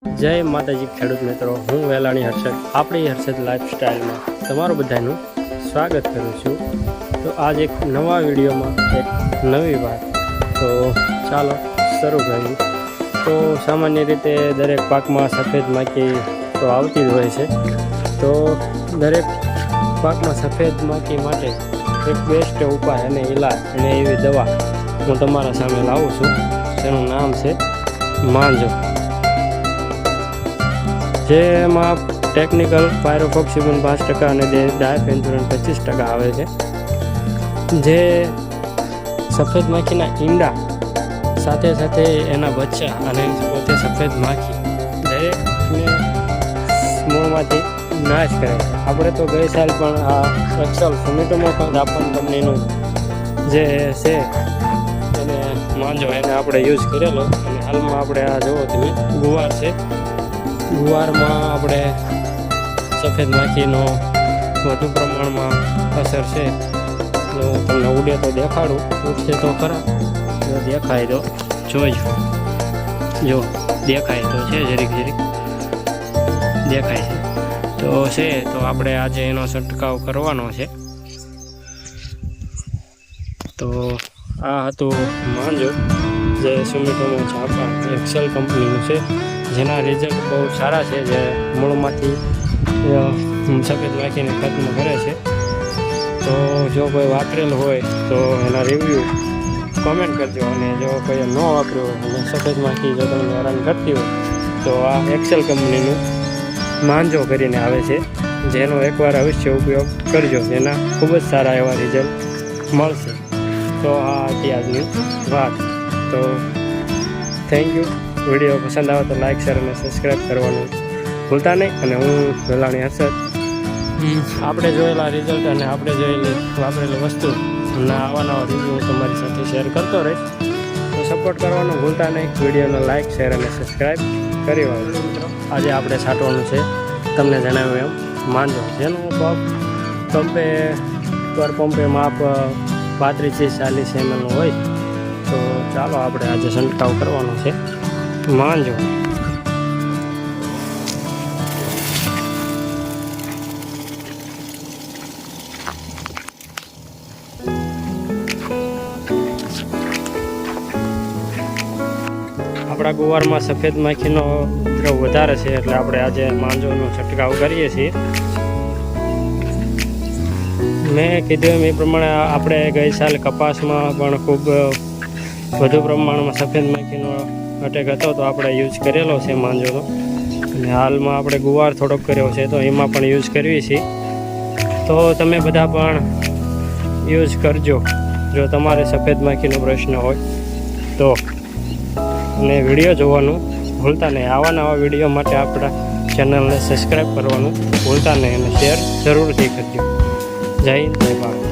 જય માતાજી ખેડૂત મિત્રો, હું વેલાણી હર્ષદ આપણી હર્ષદ લાઈફસ્ટાઈલમાં તમારું બધાનું સ્વાગત કરું છું। તો આજ એક નવા વિડીયોમાં એક નવી વાત, તો ચાલો શરૂ કરીએ। તો સામાન્ય રીતે દરેક પાકમાં સફેદ માખી તો આવતી જ હોય છે। તો દરેક પાકમાં સફેદ માખી માટે એક બેસ્ટ ઉપાય અને ઈલાજ અને એવી દવા હું તમારા સામે લાવું છું, જેનું નામ છે માંજો। જેમાં ટેકનિકલ પાયરોફોક્સિબન 5% અને ડાયફેન્થુરન 25% આવે છે। જે સફેદ માખીના ઈંડા સાથે સાથે એના બચ્ચા અને પોતે સફેદ માખી દરેકને મોંમાંથી નાશ કરે છે। આપણે તો ગઈ સાલ પણ આ એક્સેલ સુમિટોમો જાપાન કંપનીનું જે છે એને માંજો એને આપણે યુઝ કરેલો, અને હાલમાં આપણે આ જોવો તમે ગુવાર છે, ગુવારમાં આપણે સફેદ માખીનો વધુ પ્રમાણમાં અસર છે। તો તમને ઉડે તો દેખાડું, ઉડશે તો ખરા, જો દેખાય તો જોઈજો, જો દેખાય તો છે, જરીક દેખાય છે તો છે। તો આપણે આજે એનો છંટકાવ કરવાનો છે। તો આ હતું માંજો, જે સુમિટોમો જાપાન એક્સેલ કંપનીનું છે, જેના રિઝલ્ટ બહુ સારા છે, જે મૂળમાંથી સફેદ માખીને ખત્મ કરે છે। તો જો કોઈ વાપરેલું હોય તો એના રિવ્યૂ કોમેન્ટ કરજો, અને જો કોઈ ન વાપર્યું હોય અને સફેદ માખી જો તમને હેરાન કરતી હોય તો આ એક્સેલ કંપનીનું માંજો કરીને આવે છે, જેનો એકવાર અવશ્ય ઉપયોગ કરજો, જેના ખૂબ જ સારા એવા રિઝલ્ટ મળશે। તો આ હતી આજની વાત। તો થેન્ક યુ। વિડીયો પસંદ આવે તો લાઇક, શેર અને સબસ્ક્રાઈબ કરવાનું ભૂલતા નહીં। અને હું વેલાણી હર્ષદ આપણે જોયેલા રિઝલ્ટ અને આપણે જોયેલી વાપરેલી વસ્તુ અને આવા નવા રિવ્યૂ હું તમારી સાથે શેર કરતો રહીશ। તો સપોર્ટ કરવાનું ભૂલતા નહીં, વિડીયોને લાઇક, શેર અને સબસ્ક્રાઈબ કરી વાળો મિત્રો। આજે આપણે છાંટવાનું છે તમને જણાવ્યું એમ માંજો, જેનું પંપે માપ 35-40 ml હોય। તો ચાલો આપણે આજે છંટકાવ કરવાનો છે માંજો। આપણા ગુવારમાં સફેદ માખીનો ઉપદ્રવ વધારે છે, એટલે આપણે આજે માંજોનો છંટકાવ કરીએ છીએ। મેં કીધું એમ એ પ્રમાણે આપણે ગઈ સાલ કપાસમાં પણ ખૂબ વધુ પ્રમાણમાં સફેદ માખીનો અટેક હતો, તો આપણે યુઝ કરેલો છે માંજોનો, અને હાલમાં આપણે ગુવાર થોડોક કર્યો છે, તો એમાં પણ યુઝ કરવી છે। તો તમે બધા પણ યુઝ કરજો જો તમારે સફેદ માખીનો પ્રશ્ન હોય તો। અને વિડીયો જોવાનું ભૂલતા નહીં, આવા નવા વિડીયો માટે આપણા ચેનલને સબસ્ક્રાઈબ કરવાનું ભૂલતા નહીં, અને શેર જરૂરથી કરજો। જય હિન્દ, જય ભારત।